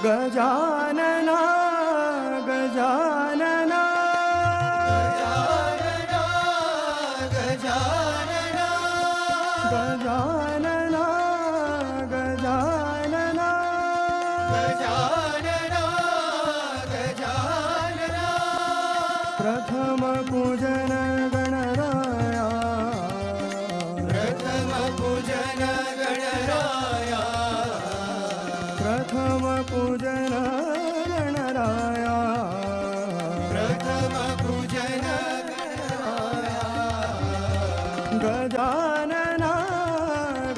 गजानना गजानना गजानना गजानना गजानना गजानना गजानना प्रथम पूजन गणराया प्रथम पूजन गणराया प्रथम पूजन गणराया प्रथम पूजन गणराया गजानना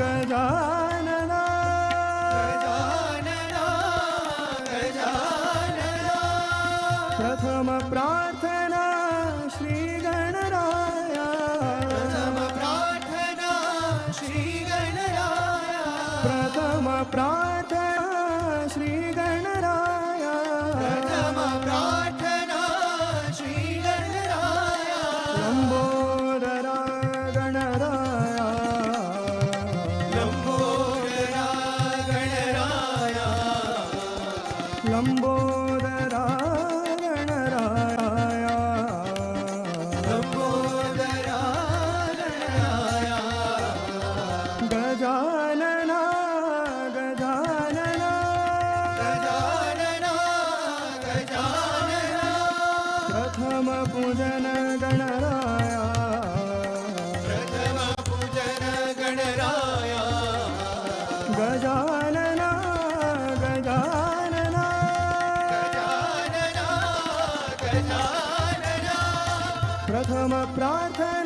गजानना गजानना गजानना प्रथम प्रार्थना श्री गणराया प्रथम प्रार्थना श्री गणराया प्रथम प्रार्थना श्री गणराया प्रथम प्रार्थना श्री गणराया लंबोदरा गणराया लंबोदरा गणराया लंबोदरा गणराया लंबोदरा गणराया गजानना गजानना गजानना गजानना प्रथम पूजन गणराया प्रथम पूजन गणराया गजानना गजानना गजानना गजानना प्रथम प्रार्थना